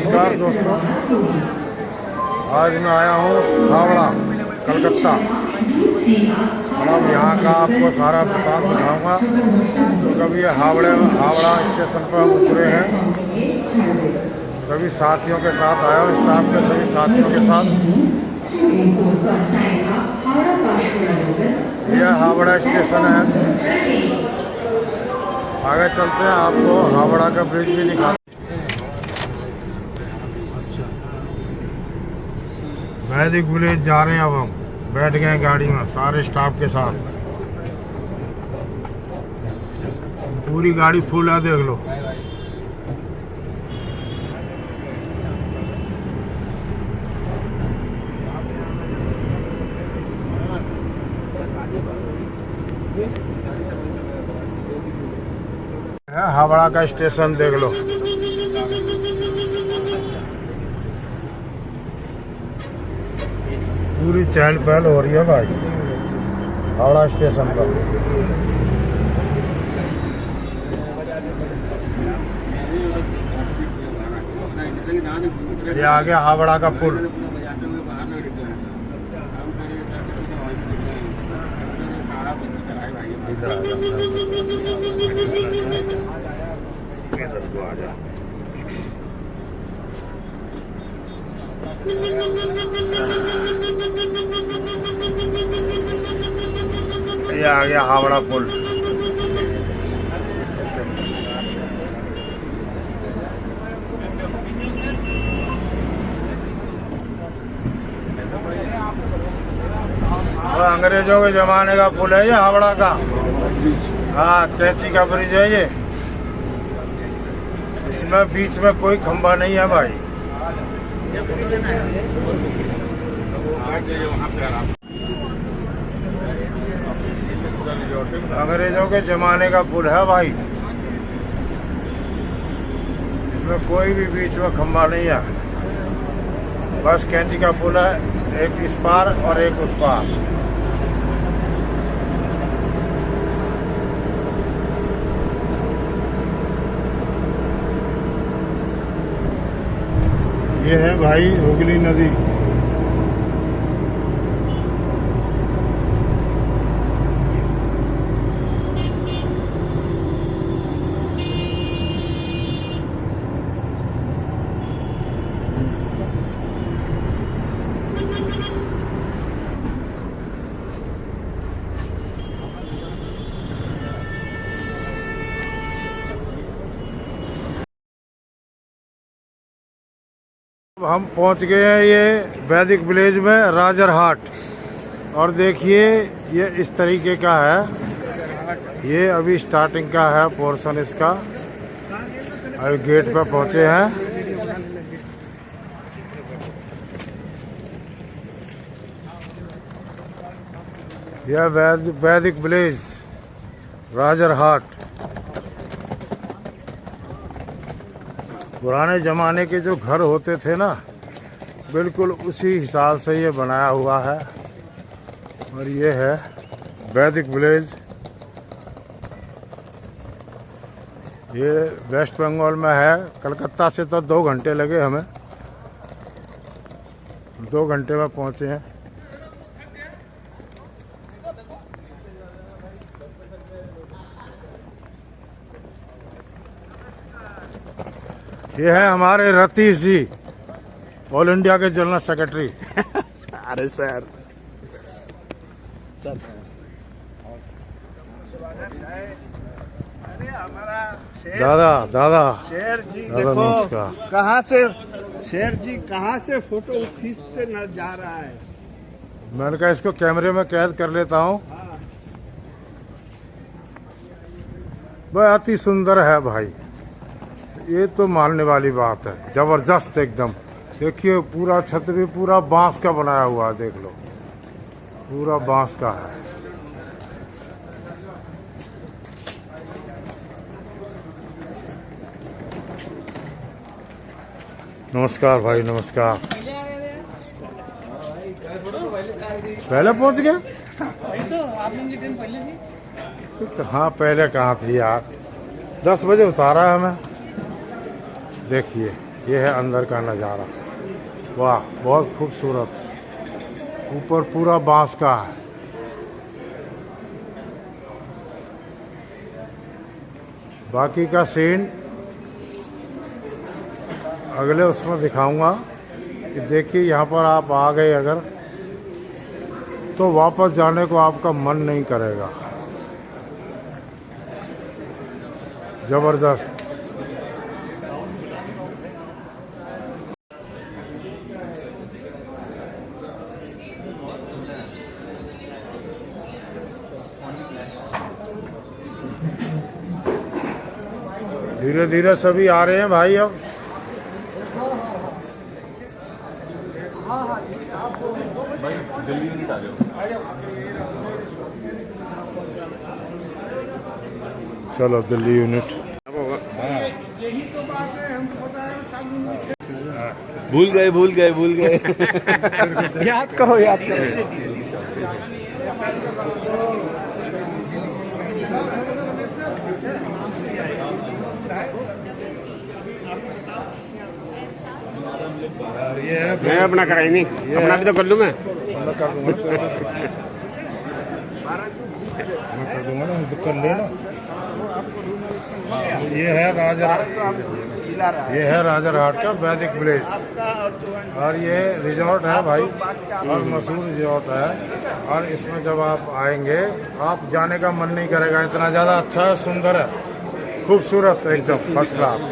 नमस्कार दोस्तों, आज मैं आया हूँ हावड़ा कलकत्ता। मतलब यहाँ का आपको सारा प्रताप दिखाऊंगा। तो कभी ये हावड़ा स्टेशन पर हम उतरे हैं, सभी साथियों के साथ आया हूँ, स्टाफ के सभी साथियों के साथ। यह हावड़ा स्टेशन है। आगे चलते हैं, आपको हावड़ा का ब्रिज भी दिखाते हैं। वैदिक विलेज जा रहे हैं। अब हम बैठ गए गाड़ी में सारे स्टाफ के साथ। पूरी गाड़ी फुल है, देख लो। हावड़ा का स्टेशन देख लो। पूरी चहल पहल हो रही है भाई हावड़ा स्टेशन पर। ये आ गया हावड़ा का पुल। इधर आ जा। ये आ गया हावड़ा पुल। और अंग्रेजों के जमाने का पुल है ये हावड़ा का। हाँ, कैंची का ब्रिज है ये। इसमें बीच में कोई खंभा नहीं है भाई। अंग्रेजों के जमाने का पुल है भाई। इसमें कोई भी बीच में खंभा नहीं है, बस कैंची का पुल है, एक इस पार और एक उस पार। ये है भाई हुगली नदी। हम पहुंच गए हैं ये वैदिक विलेज में, राजरहाट। और देखिए ये इस तरीके का है। ये अभी स्टार्टिंग का है पोर्शन इसका। अभी गेट पर पहुंचे हैं। यह वैदिक विलेज राजरहाट। पुराने ज़माने के जो घर होते थे ना, बिल्कुल उसी हिसाब से ये बनाया हुआ है। और ये है वैदिक विलेज। ये वेस्ट बंगाल में है। कलकत्ता से तो 2 घंटे लगे हमें। 2 घंटे में पहुंचे हैं। ये है हमारे रतीश जी, ऑल इंडिया के जनरल सेक्रेटरी। अरे सर, दादा दादा शेर जी दादा देखो कहाँ से, शेर जी कहाँ से फोटो खींचते न जा रहा है। मैंने कहा इसको कैमरे में कैद कर लेता हूँ। वह अति सुंदर है भाई। ये तो मानने वाली बात है, जबरदस्त एकदम। देखिए पूरा छत भी पूरा बांस का बनाया हुआ है, देख लो पूरा बांस का है। नमस्कार भाई, नमस्कार। पहले पहुंच गए? कहाँ पहले कहाँ थी यार, 10 बजे उतारा है हमें। देखिए ये है अंदर का नज़ारा। वाह, बहुत खूबसूरत। ऊपर पूरा बांस का है। बाकी का सीन अगले उसमें दिखाऊंगा कि देखिए यहाँ पर आप आ गए अगर तो वापस जाने को आपका मन नहीं करेगा। ज़बरदस्त। धीरे धीरे सभी आ रहे हैं भाई। अब दिल्ली यूनिट आ जाओ। चलो दिल्ली यूनिट। भूल गए याद करो याद करो। ये है मैं अपना कराई नहीं, अपना भी तो कर लूँ मैं। मैं कर दूंगा मैं कर दूंगा ना, तो कर लेना। ये है राजरहाट का वैदिक विलेज और ये रिजॉर्ट है भाई, और मशहूर रिजॉर्ट है। और इसमें जब आप आएंगे आप जाने का मन नहीं करेगा, इतना ज़्यादा अच्छा है, सुंदर है, खूबसूरत, एकदम फर्स्ट क्लास।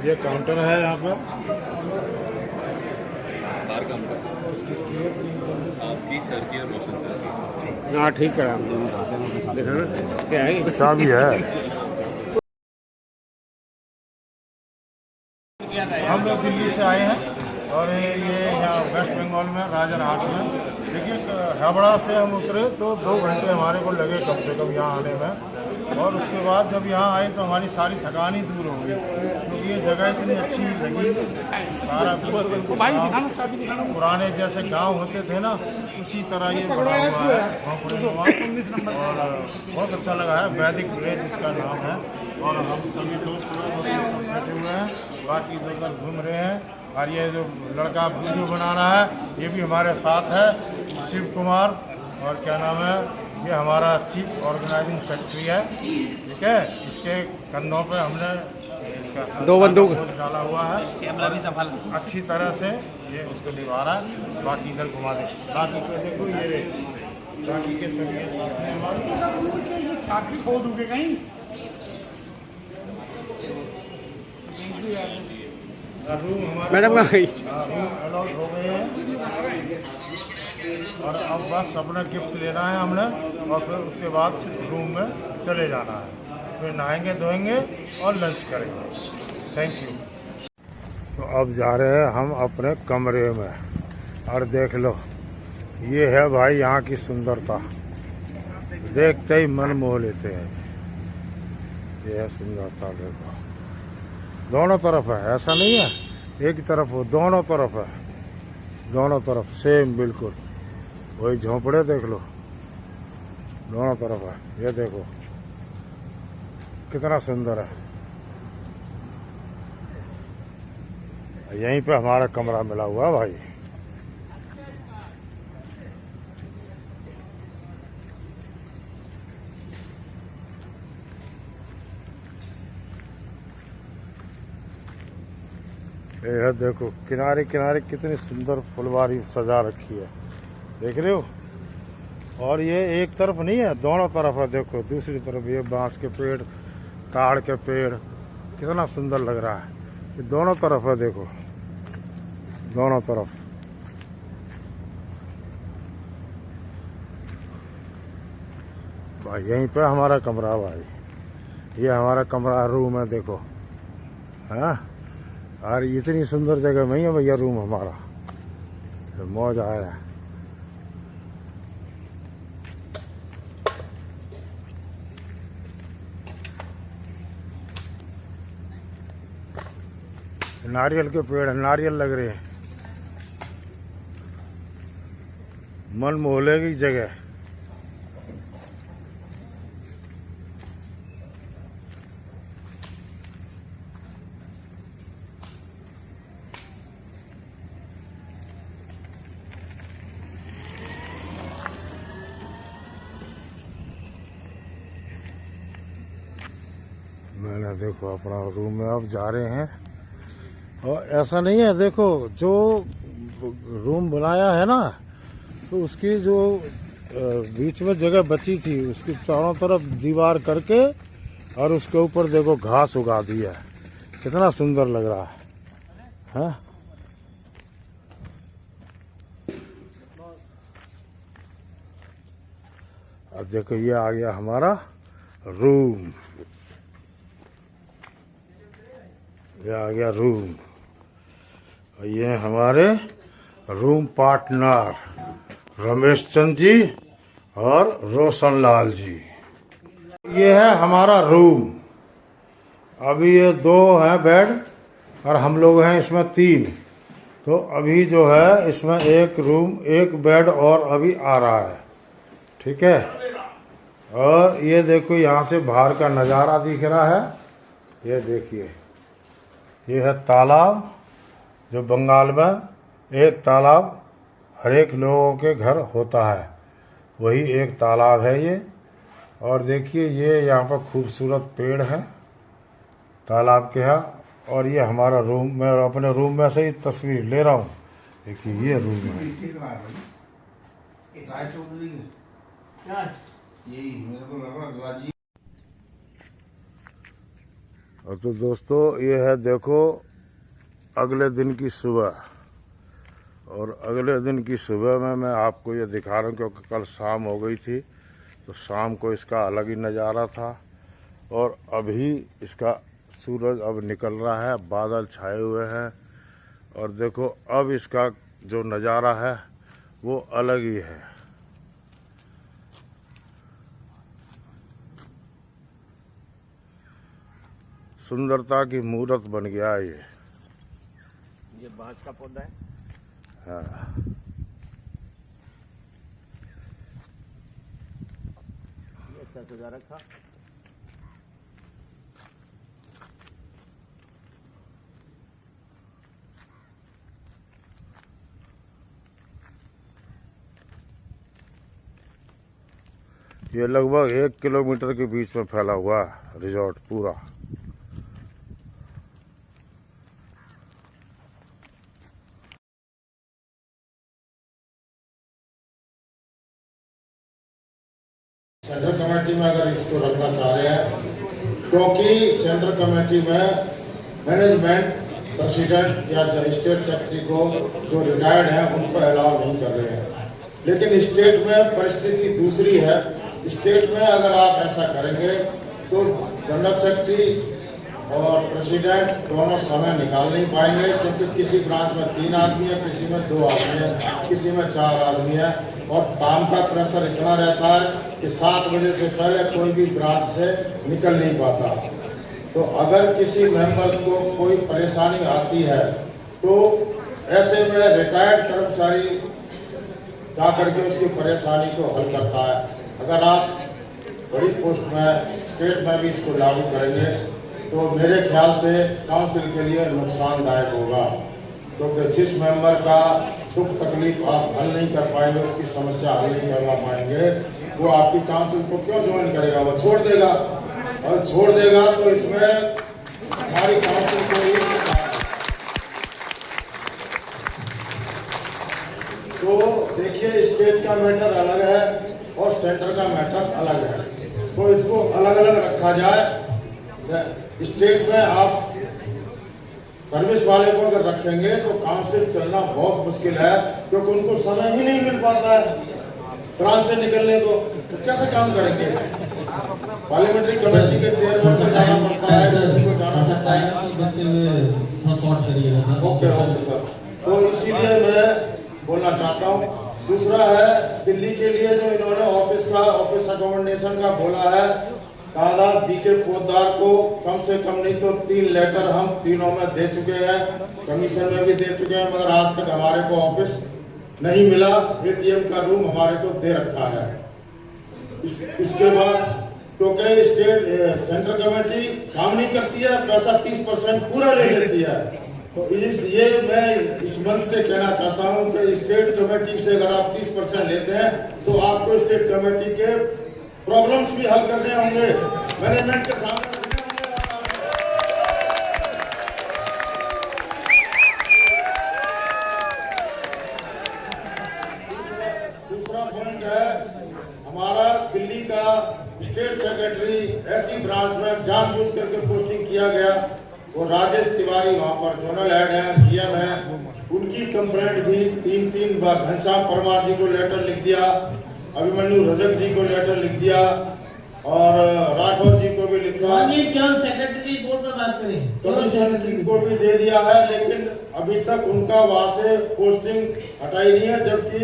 ये काउंटर है यहाँ पे। आपकी सर की और रोशन सर की। हाँ ठीक है, देखा ना क्या है। चाबी है। हम लोग दिल्ली से आए हैं और ये यहाँ वेस्ट बंगाल में राजरहाट में। देखिए हावड़ा से हम उतरे तो 2 घंटे हमारे को लगे कम से कम यहाँ आने में। और उसके बाद जब यहाँ आए तो हमारी सारी थकान ही दूर हो गई, क्योंकि ये जगह इतनी अच्छी लगी। सारा पुराने जैसे गांव होते थे ना, उसी तरह ये बना हुआ है और बहुत अच्छा लगा है। वैदिक विलेज इसका नाम है। और हम सभी दोस्त लोग सब बैठे हुए हैं, बाकी इधर घूम रहे हैं। और ये जो लड़का वीडियो बना रहा है ये भी हमारे साथ है, शिव कुमार, और क्या नाम है, ये हमारा चीफ ऑर्गेनाइजिंग सेक्रेटरी है। ठीक है, इसके कंधों पे हमने इसका 2 बंदूक डाला हुआ है, कैमरा भी संभाल अच्छी तरह से ये उसको निभा रहा है। बाकी इधर घुमा दे, बाकी पे देखो ये बाकी के सभी साथ में हमारे छाती खो दूंगे कहीं। मैडम का रूम अलॉट हो गए हैं और अब बस अपना गिफ्ट लेना है हमने, और फिर उसके बाद रूम में चले जाना है। फिर नहाएंगे धोएंगे और लंच करेंगे। Thank you. तो अब जा रहे हैं हम अपने कमरे में, और देख लो ये है भाई यहाँ की सुंदरता, देखते ही मन मोह लेते हैं। ये है सुंदरता, देखो दोनों तरफ है, ऐसा नहीं है एक तरफ हो, दोनों तरफ है, दोनों तरफ सेम बिल्कुल वही झोंपड़े देख लो, दोनों तरफ है। ये देखो कितना सुंदर है। यहीं पे हमारा कमरा मिला हुआ है भाई। ये है देखो किनारे किनारे कितनी सुंदर फुलवारी सजा रखी है, देख रहे हो। और ये एक तरफ नहीं है, दोनों तरफ है। देखो दूसरी तरफ ये बांस के पेड़, ताड़ के पेड़, कितना सुंदर लग रहा है। ये दोनों तरफ है, देखो दोनों तरफ। भाई यहीं पे हमारा कमरा, भाई ये हमारा कमरा रूम है, देखो है। और इतनी सुंदर जगह में ही है भैया रूम हमारा, तो मौज आया है। नारियल के पेड़, नारियल लग रहे हैं, मन मोह लेगी जगह। है देखो अपना रूम में अब जा रहे हैं। और ऐसा नहीं है, देखो जो रूम बनाया है ना, तो उसकी जो बीच में जगह बची थी उसकी चारों तरफ दीवार करके और उसके ऊपर देखो घास उगा दिया है। कितना सुंदर लग रहा है, हाँ? अब देखो ये आ गया हमारा रूम, ये आ गया रूम। और ये हमारे रूम पार्टनर रमेश चंद जी और रोशन लाल जी। ये है हमारा रूम। अभी ये 2 हैं बेड और हम लोग हैं इसमें 3। तो अभी जो है इसमें एक रूम एक बेड और अभी आ रहा है, ठीक है। और ये देखो यहाँ से बाहर का नज़ारा दिख रहा है। ये देखिए, ये है तालाब। जो बंगाल में एक तालाब हर एक लोगों के घर होता है, वही एक तालाब है ये। और देखिए ये यहाँ पर खूबसूरत पेड़ है तालाब के यहाँ। और ये हमारा रूम, मैं अपने रूम में से ही तस्वीर ले रहा हूँ। देखिए ये रूम है। और तो दोस्तों ये है देखो अगले दिन की सुबह। और अगले दिन की सुबह में मैं आपको ये दिखा रहा हूँ क्योंकि कल शाम हो गई थी, तो शाम को इसका अलग ही नज़ारा था। और अभी इसका सूरज अब निकल रहा है, बादल छाए हुए हैं। और देखो अब इसका जो नज़ारा है वो अलग ही है। सुंदरता की मूर्त बन गया है ये बांस का पौधा है। हाँ, अच्छा सजा रखा। ये लगभग 1 किलोमीटर के बीच में फैला हुआ है रिजॉर्ट पूरा। सेंट्रल कमेटी में अगर इसको रखना चाह रहे हैं, क्योंकि सेंट्रल कमेटी में मैनेजमेंट प्रेसिडेंट या स्टेट सेक्रेटरी को जो रिटायर्ड हैं उनको अलाउ नहीं कर रहे हैं। लेकिन स्टेट में परिस्थिति दूसरी है। स्टेट में अगर आप ऐसा करेंगे तो जनरल सेक्रेटरी और प्रेसिडेंट दोनों समय निकाल नहीं पाएंगे, क्योंकि किसी ब्रांच में 3 आदमी है, किसी में 2 आदमी है, किसी में 4 आदमी है। और काम का प्रेशर इतना रहता है कि 7 बजे से पहले कोई भी ब्रांच से निकल नहीं पाता। तो अगर किसी मेंबर को कोई परेशानी आती है तो ऐसे में रिटायर्ड कर्मचारी जा करके उसकी परेशानी को हल करता है। अगर आप बड़ी पोस्ट में स्टेट में भी इसको लागू करेंगे तो मेरे ख्याल से काउंसिल के लिए नुकसानदायक होगा, क्योंकि जिस मेंबर का दुख तकलीफ आप हल नहीं कर पाएंगे, उसकी समस्या हल नहीं करवा पाएंगे, वो आपकी काउंसिल को क्यों ज्वाइन करेगा? वो छोड़ देगा। और छोड़ देगा तो इसमें हमारी काउंसिल को ही तो देखिए, स्टेट का मैटर अलग है और सेंटर का मैटर अलग है, तो इसको अलग अलग रखा जाए। स्टेट में आप सर्विस वाले को अगर रखेंगे तो काउंसिल चलना बहुत मुश्किल है, क्योंकि उनको समय ही नहीं मिल पाता है ब्रांच से निकलने को, तो कैसे काम करेंगे? पार्लियामेंट्री कमेटी के चेयरमैन को जाना पड़ता है, किसी को जाना पड़ता है। ओके सर, तो इसीलिए मैं बोलना चाहता हूँ। दूसरा है, दिल्ली के लिए जो इन्होंने ऑफिस अकोमोडेशन का बोला है, दादा बीके पोद्दार को कम से कम नहीं तो 3 लेटर हम तीनों में दे चुके हैं, कमीशन में भी दे चुके हैं, मगर आज तक हमारे को ऑफिस नहीं मिला। एटीएम का रूम हमारे को दे रखा है। इसके बाद क्योंकि स्टेट सेंट्रल कमेटी काम नहीं करती है, पैसा 30% पूरा ले लेती है। तो ये मैं इस मंच से कहना चाहता हूं कि स्टेट कमेटी से अगर आप 30% लेते हैं तो आपको स्टेट कमेटी के प्रॉब्लम्स भी हल करने होंगे, मैनेजमेंट के सामने रखने होंगे। जानबूझ करके पोस्टिंग किया गया। वो राजेश तिवारी वहाँ पर जोनल हेड है, जीएम है, उनकी कंप्लेंट भी 3 बार घनश्याम परमार जी को लेटर लिख दिया, अभिमन्यु रजक जी को लेटर लिख दिया और राठौर जी को भी लिखा। क्या सेक्रेटरी बोर्ड में बात करें? कमिश्नर को भी दे दिया है, लेकिन अभी तक उनका वहाँ से पोस्टिंग हटाई नहीं है। जबकि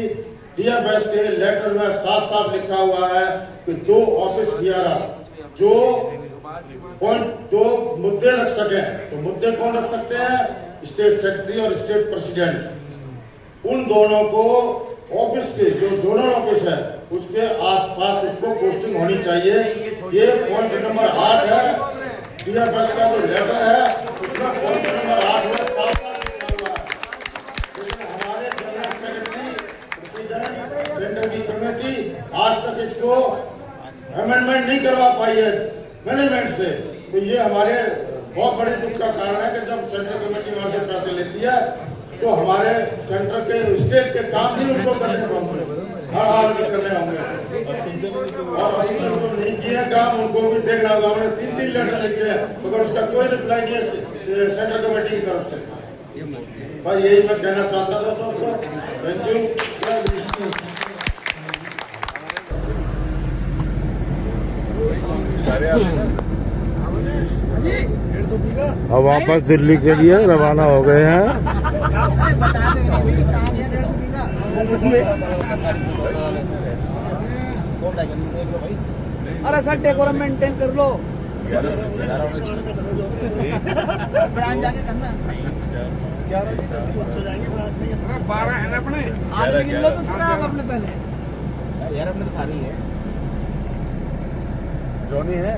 डीएफएस के लेटर में साफ साफ लिखा हुआ है कि 2 ऑफिस दियारा जो मुद्दे रख सके, तो मुद्दे कौन रख सकते हैं? स्टेट सेक्रेटरी और स्टेट प्रेसिडेंट। उन दोनों को ऑफिस के जो जोनल ऑफिस है उसके आसपास इसको पोस्टिंग होनी चाहिए। ये पॉइंट नंबर 8 है डीएफएस का जो लेटर है, उसमें पॉइंट नंबर 8 में साफ साफ लिखा हुआ है। लेकिन हमारे जनरल सेक्रेटरी, प्रेसिडेंट, सेंटर की कमेटी आज तक इसको अमेंडमेंट नहीं करवा पाई है मैनेजमेंट से। तो ये हमारे बहुत बड़े दुख का कारण है कि जब सेंट्रल कमेटी वहां से पैसे लेती है तो हमारे सेंटर के स्टेट के काम भी उनको करने होंगे, हर हाल में करने होंगे। और अभी जो नहीं किए काम उनको भी देखना होगा। हमने 3 लेटर लिखे हैं, मगर उसका कोई रिप्लाई नहीं है सेंट्रल कमेटी की तरफ से। भाई यही मैं कहना चाहता था दोस्तों। Thank you. अब वापस दिल्ली के लिए रवाना हो गए हैं। अरे सर डेकोरम मेंटेन कर लो। जाके करना 12 है ना अपने। आदमी गिन लो तो सर आप अपने पहले। यार अपने तो सारी है। जॉनी है।